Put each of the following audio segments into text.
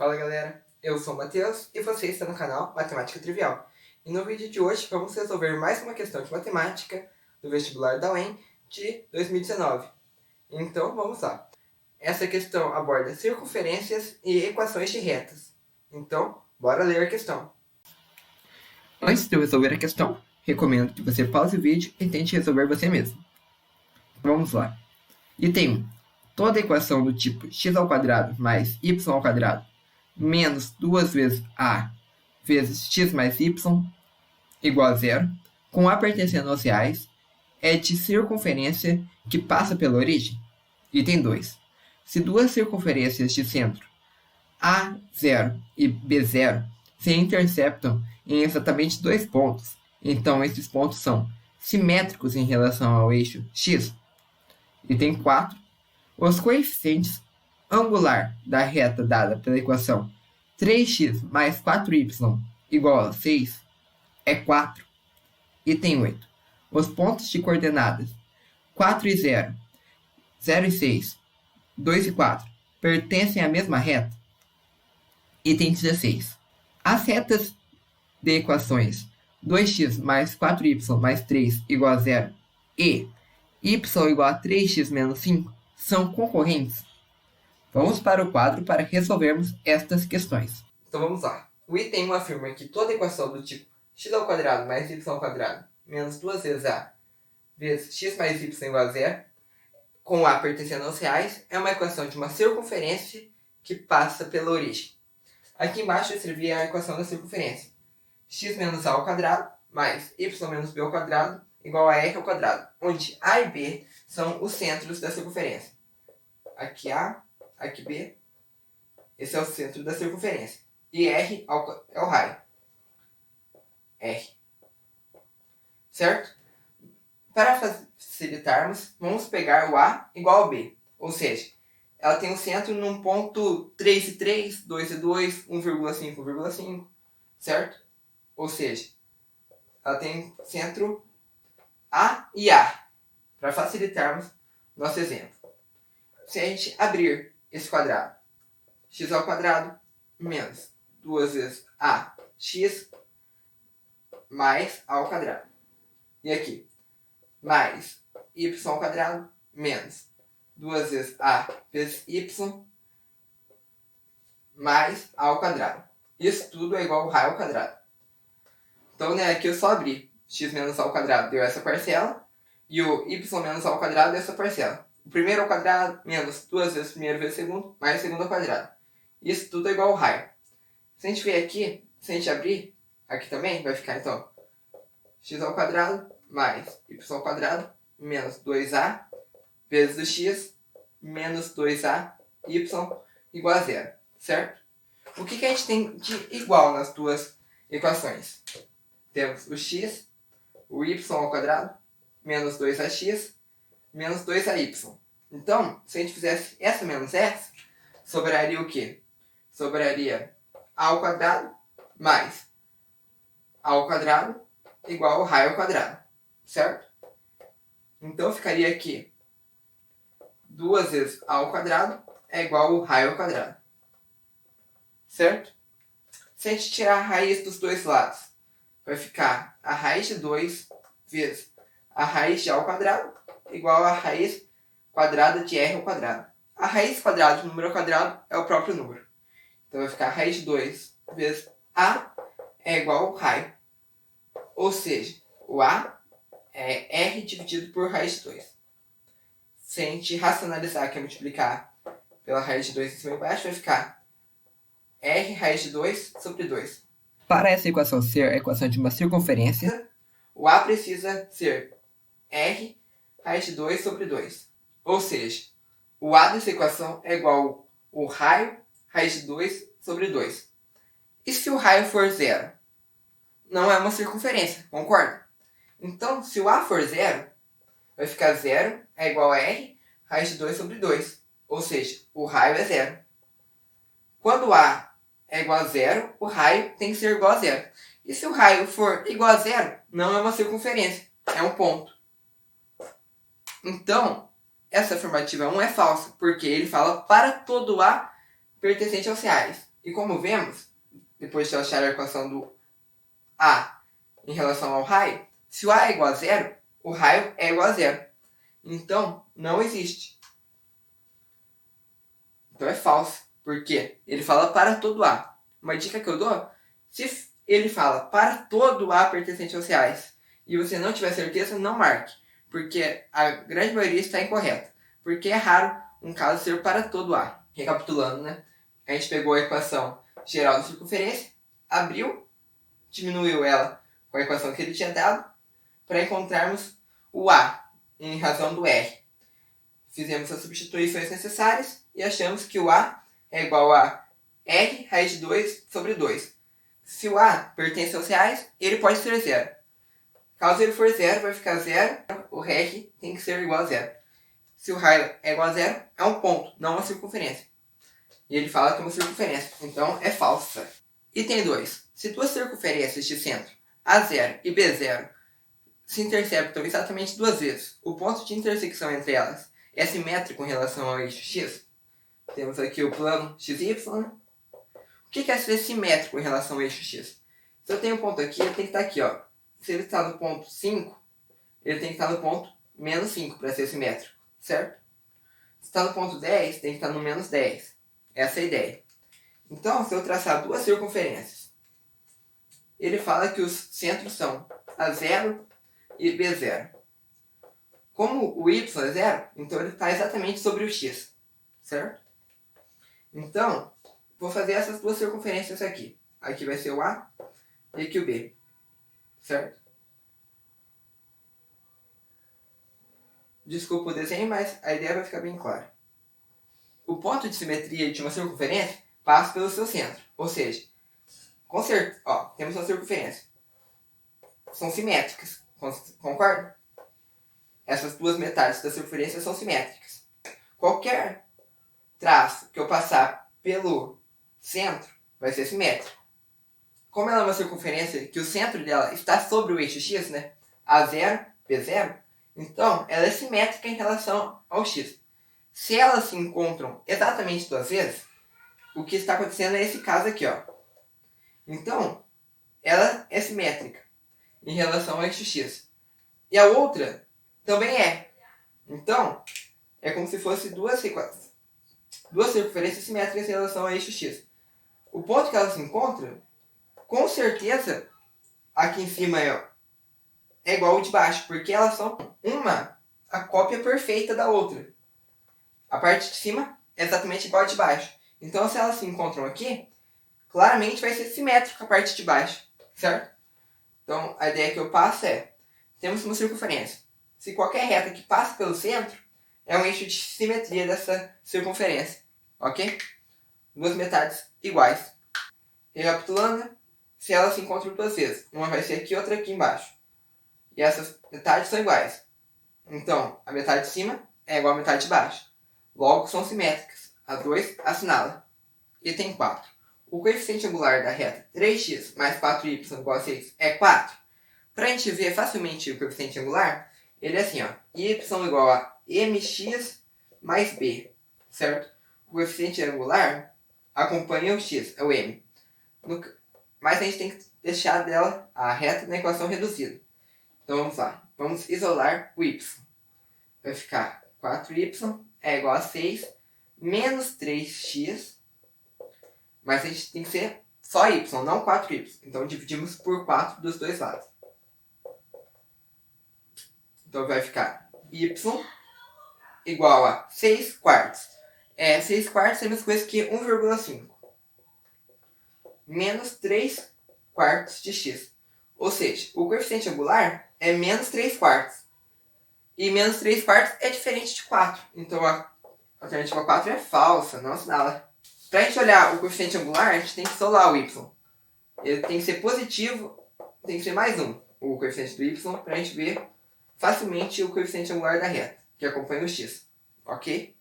Fala galera, eu sou o Matheus e você está no canal Matemática Trivial. E no vídeo de hoje vamos resolver mais uma questão de matemática do vestibular da UEM de 2019. Então vamos lá. Essa questão aborda circunferências e equações de retas. Então, bora ler a questão. Antes de eu resolver a questão, recomendo que você pause o vídeo e tente resolver você mesmo. Vamos lá. Item 1. Toda equação do tipo x² mais y² menos 2 vezes a vezes x mais y igual a zero, com a pertencendo aos reais, é de circunferência que passa pela origem. Item 2. Se duas circunferências de centro A0 e B0 se interceptam em exatamente dois pontos, então esses pontos são simétricos em relação ao eixo x. Item 4. Os coeficientes angular da reta dada pela equação 3x mais 4y igual a 6 é 4. Item 8. Os pontos de coordenadas 4 e 0, 0 e 6, 2 e 4 pertencem à mesma reta. Item 16. As retas de equações 2x mais 4y mais 3 igual a 0 e y igual a 3x menos 5 são concorrentes. Vamos para o quadro para resolvermos estas questões. Então vamos lá. O item 1 afirma que toda equação do tipo x² mais y² menos 2 vezes a vezes x mais y igual a 0, com a pertencendo aos reais, é uma equação de uma circunferência que passa pela origem. Aqui embaixo eu escrevi a equação da circunferência. X menos a² mais y menos b² igual a r ao quadrado, onde a e b são os centros da circunferência. Aqui A, aqui B, esse é o centro da circunferência. E R é o raio. R. Certo? Para facilitarmos, vamos pegar o A igual ao B. Ou seja, ela tem um centro num ponto 3 e 3, 2 e 2, 1,5, 1,5. Certo? Ou seja, ela tem centro A e A. Para facilitarmos nosso exemplo. Se a gente abrir esse quadrado, x² menos 2 vezes ax mais a². E aqui, mais y² menos 2 vezes a vezes y mais a². Isso tudo é igual ao raio ao quadrado. Então, aqui eu só abri x menos a² deu essa parcela e o y menos a² deu essa parcela. O primeiro ao quadrado menos 2 vezes primeiro vezes segundo mais segundo ao quadrado. Isso tudo é igual ao raio. Se a gente ver aqui, se a gente abrir, aqui também vai ficar então x² mais y² menos 2a vezes o x menos 2a y igual a 0. Certo? O que a gente tem de igual nas duas equações? Temos o x, o y² menos 2ax menos 2ay. Então, se a gente fizesse essa menos essa, sobraria o quê? Sobraria a² mais a² igual ao raio ao quadrado. Certo? Então, ficaria aqui 2 vezes a² é igual ao raio ao quadrado. Certo? Se a gente tirar a raiz dos dois lados, vai ficar a raiz de 2 vezes a raiz de a² igual a raiz quadrada de r ao quadrado. A raiz quadrada de número ao quadrado é o próprio número. Então vai ficar a raiz de 2 vezes a é igual ao raio. Ou seja, o a é r dividido por raiz de 2. Se a gente racionalizar, que é multiplicar pela raiz de 2 em cima e embaixo, vai ficar r raiz de 2 sobre 2. Para essa equação ser a equação de uma circunferência, o a precisa ser r raiz de 2 sobre 2. Ou seja, o a dessa equação é igual ao raio raiz de 2 sobre 2. E se o raio for 0? Não é uma circunferência, concorda? Então, se o a for 0, vai ficar 0 é igual a r raiz de 2 sobre 2. Ou seja, o raio é 0. Quando o a é igual a 0, o raio tem que ser igual a 0. E se o raio for igual a 0, não é uma circunferência, é um ponto. Então, essa afirmativa 1 é falsa, porque ele fala para todo A pertencente aos reais. E como vemos, depois de achar a equação do A em relação ao raio, se o A é igual a zero, o raio é igual a zero. Então, não existe. Então é falso. Por quê? Ele fala para todo A. Uma dica que eu dou, se ele fala para todo A pertencente aos reais e você não tiver certeza, não marque. Porque a grande maioria está incorreta. Porque é raro um caso ser para todo A. Recapitulando, né? A gente pegou a equação geral da circunferência, abriu, diminuiu ela com a equação que ele tinha dado, para encontrarmos o A em razão do R. Fizemos as substituições necessárias e achamos que o A é igual a R raiz de 2 sobre 2. Se o A pertence aos reais, ele pode ser zero. Caso ele for zero, vai ficar zero, o R tem que ser igual a zero. Se o raio é igual a zero, é um ponto, não uma circunferência. E ele fala que é uma circunferência, então é falsa. Item 2. Se duas circunferências de centro A0 e B0 se interceptam exatamente duas vezes, o ponto de intersecção entre elas é simétrico em relação ao eixo x? Temos aqui o plano XY. Né? O que é ser simétrico em relação ao eixo x? Se eu tenho um ponto aqui, ele tem que estar aqui. Ó. Se ele está no ponto 5, ele tem que estar no ponto menos 5 para ser simétrico, certo? Se está no ponto 10, tem que estar no menos 10. Essa é a ideia. Então, se eu traçar duas circunferências, ele fala que os centros são A0 e B0. Como o y é zero, então ele está exatamente sobre o x, certo? Então, vou fazer essas duas circunferências aqui. Aqui vai ser o A e aqui o B, certo? Desculpa o desenho, mas a ideia vai ficar bem clara. O ponto de simetria de uma circunferência passa pelo seu centro, ou seja, temos uma circunferência. São simétricas, concorda? Essas duas metades da circunferência são simétricas. Qualquer traço que eu passar pelo centro vai ser simétrico. Como ela é uma circunferência que o centro dela está sobre o eixo x, né? A0, B0, então ela é simétrica em relação ao x. Se elas se encontram exatamente duas vezes, o que está acontecendo é esse caso aqui, ó. Então, ela é simétrica em relação ao eixo x. E a outra também é. Então, é como se fosse duas circunferências simétricas em relação ao eixo x. O ponto que elas se encontram, com certeza, aqui em cima é igual ao de baixo, porque elas são a cópia perfeita da outra. A parte de cima é exatamente igual a de baixo. Então, se elas se encontram aqui, claramente vai ser simétrico a parte de baixo, certo? Então, a ideia que eu passo é, temos uma circunferência. Se qualquer reta que passa pelo centro, é um eixo de simetria dessa circunferência, ok? Duas metades iguais. Recapitulando, se elas se encontram duas vezes, uma vai ser aqui e outra aqui embaixo. E essas metades são iguais. Então, a metade de cima é igual à metade de baixo. Logo, são simétricas. A 2 assinala. Item 4. O coeficiente angular da reta 3x mais 4y igual a 6 é 4. Para a gente ver facilmente o coeficiente angular, ele é assim, ó, y igual a mx mais b, certo? O coeficiente angular acompanha o x, é o m. Mas a gente tem que deixar dela a reta na equação reduzida. Então vamos lá, vamos isolar o y. Vai ficar 4y é igual a 6 menos 3x, mas a gente tem que ser só y, não 4y. Então dividimos por 4 dos dois lados. Então vai ficar y igual a 6 quartos. 6 quartos é a mesma coisa que 1,5. Menos 3 quartos de x. Ou seja, o coeficiente angular é menos 3 quartos. E menos 3 quartos é diferente de 4. Então a alternativa 4 é falsa, não assinala. Para a gente olhar o coeficiente angular, a gente tem que isolar o y. Ele tem que ser positivo, tem que ser mais 1. O coeficiente do y, para a gente ver facilmente o coeficiente angular da reta, que acompanha o x. Ok?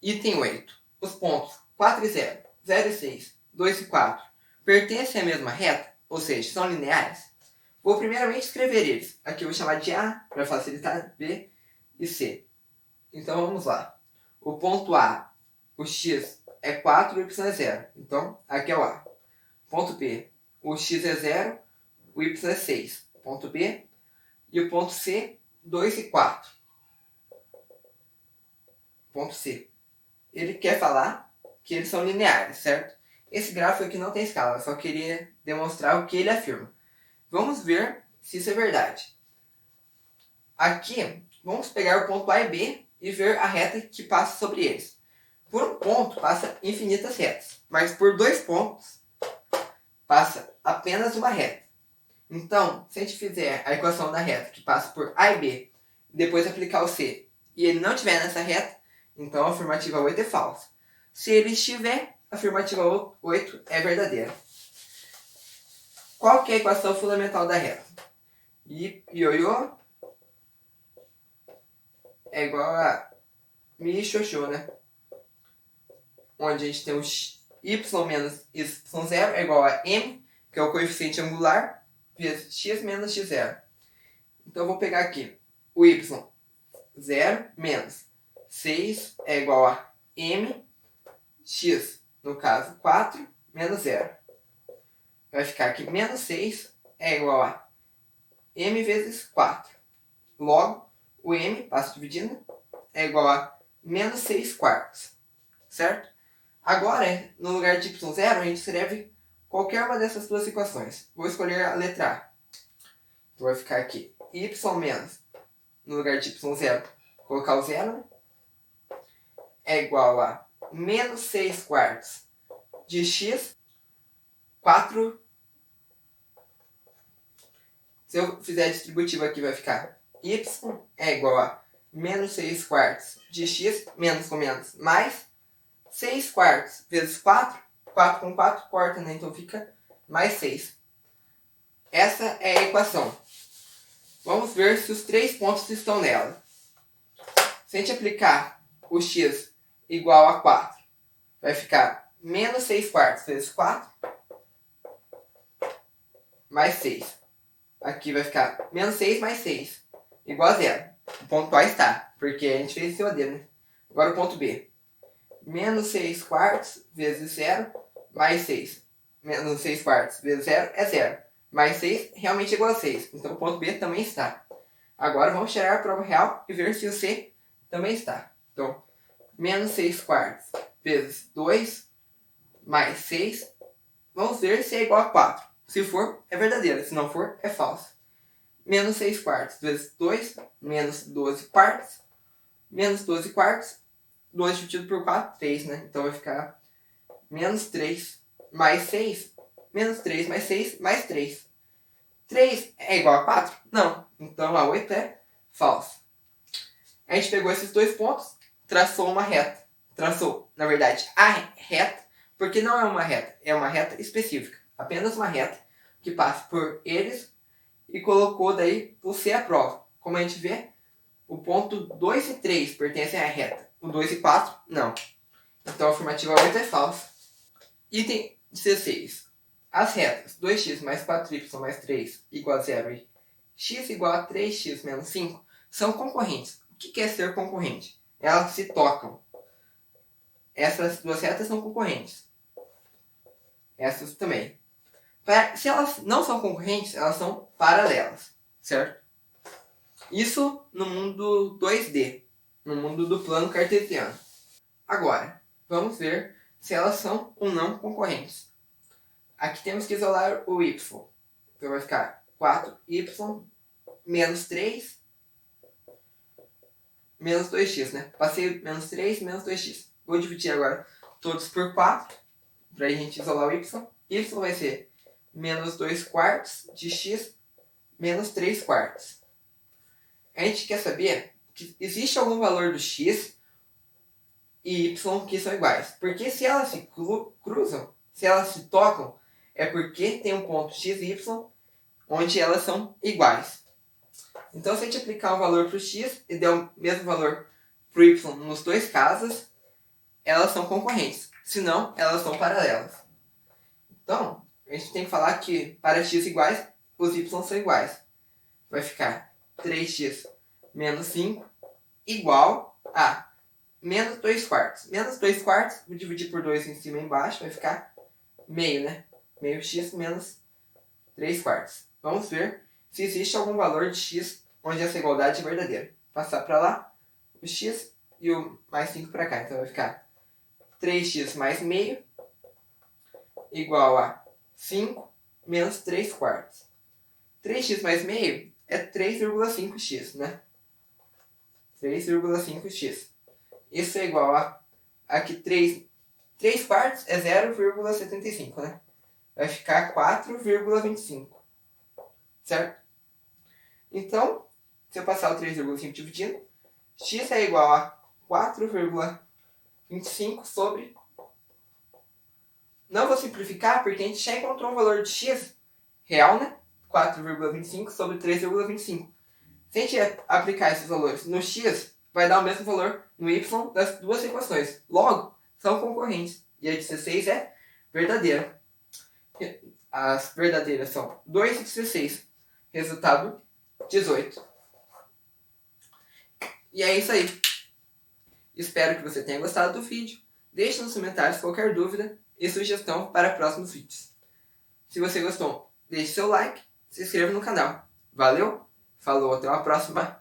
Item 8. Os pontos 4 e 0, 0 e 6, 2 e 4 pertencem à mesma reta, ou seja, são lineares. Vou primeiramente escrever eles. Aqui eu vou chamar de A, para facilitar, B e C. Então vamos lá. O ponto A, o x é 4, o y é 0. Então, aqui é o A. Ponto B, o x é 0, o y é 6. Ponto B. E o ponto C, 2 e 4. Ponto C. Ele quer falar que eles são lineares, certo? Esse gráfico aqui não tem escala, eu só queria demonstrar o que ele afirma. Vamos ver se isso é verdade. Aqui, vamos pegar o ponto A e B e ver a reta que passa sobre eles. Por um ponto, passa infinitas retas, mas por 2 pontos, passa apenas uma reta. Então, se a gente fizer a equação da reta que passa por A e B, e depois aplicar o C, e ele não estiver nessa reta, então a afirmativa 8 é falsa. Se ele estiver, a afirmativa 8 é verdadeira. Qual que é a equação fundamental da reta? Ioiô é igual a mi xoxô, né? Onde a gente tem o y menos y0 é igual a m, que é o coeficiente angular, vezes x menos x0. Então eu vou pegar aqui o y0 menos 6 é igual a m, x, no caso 4, menos 0. Vai ficar aqui menos 6 é igual a m vezes 4. Logo, o m, passo dividindo, é igual a menos 6 quartos. Certo? Agora, no lugar de y0, a gente escreve qualquer uma dessas duas equações. Vou escolher a letra A. Então vai ficar aqui y menos, no lugar de y0, colocar o 0, é igual a menos 6 quartos de x, 4. Se eu fizer a distributiva aqui, vai ficar y é igual a menos 6 quartos de x, menos com menos, mais 6 quartos vezes 4. 4 com 4 corta, né? Então fica mais 6. Essa é a equação. Vamos ver se os 3 pontos estão nela. Se a gente aplicar o x igual a 4, vai ficar menos 6 quartos vezes 4, mais 6. Aqui vai ficar menos 6 mais 6, igual a 0. O ponto A está, porque a gente fez em cima dele, né? Agora o ponto B. Menos 6 quartos vezes 0, mais 6. Menos 6 quartos vezes 0 é 0. Mais 6 realmente é igual a 6. Então o ponto B também está. Agora vamos tirar a prova real e ver se o C também está. Então, menos 6 quartos vezes 2 mais 6. Vamos ver se é igual a 4. Se for, é verdadeiro. Se não for, é falso. Menos 6 quartos vezes 2, menos 12 quartos. Menos 12 quartos. 2 dividido por 4, 3, né? Então vai ficar menos 3 mais 6. Menos 3 mais 6 mais 3. 3 é igual a 4? Não. Então a 8 é falsa. A gente pegou esses 2 pontos, traçou uma reta. Traçou, na verdade, a reta, porque não é uma reta, é uma reta específica. Apenas uma reta que passa por eles e colocou daí o C à prova. Como a gente vê, o ponto 2 e 3 pertencem à reta. O 2 e 4, não. Então a afirmativa 8 é falsa. Item 16. As retas 2x mais 4y mais 3 igual a 0 e x igual a 3x menos 5 são concorrentes. O que é ser concorrente? Elas se tocam. Essas duas retas são concorrentes. Essas também. Se elas não são concorrentes, elas são paralelas. Certo? Isso no mundo 2D. No mundo do plano cartesiano. Agora, vamos ver se elas são ou não concorrentes. Aqui temos que isolar o y. Então vai ficar 4y menos 3 menos 2x, né? Passei menos 3 menos 2x. Vou dividir agora todos por 4 para a gente isolar o y. Y vai ser menos 2 quartos de x menos 3 quartos. A gente quer saber que existe algum valor do x e y que são iguais. Porque se elas se cruzam, se elas se tocam, é porque tem um ponto x e y onde elas são iguais. Então, se a gente aplicar um valor para o x e der o mesmo valor para o y nos dois casos, elas são concorrentes. Senão, elas são paralelas. Então, a gente tem que falar que para x iguais, os y são iguais. Vai ficar 3x menos 5 igual a menos 2 quartos. Menos 2 quartos, vou dividir por 2 em cima e embaixo, vai ficar meio, né? Meio x menos 3 quartos. Vamos ver se existe algum valor de x onde essa igualdade é verdadeira. Passar para lá o x e o mais 5 para cá. Então vai ficar 3x mais meio igual a 5 menos 3 quartos. 3x mais meio é 3,5x, né? 3,5x. Isso é igual a... Aqui 3 quartos é 0,75, né? Vai ficar 4,25. Certo? Então, se eu passar o 3,5 dividindo, x é igual a 4,25 sobre... Não vou simplificar porque a gente já encontrou um valor de x real, né? 4,25 sobre 3,25. Se a gente aplicar esses valores no x, vai dar o mesmo valor no y das duas equações. Logo, são concorrentes. E a 16 é verdadeira. As verdadeiras são 2 e 16. Resultado, 18. E é isso aí. Espero que você tenha gostado do vídeo. Deixe nos comentários qualquer dúvida e sugestão para próximos vídeos. Se você gostou, deixe seu like, se inscreva no canal. Valeu, falou, até uma próxima.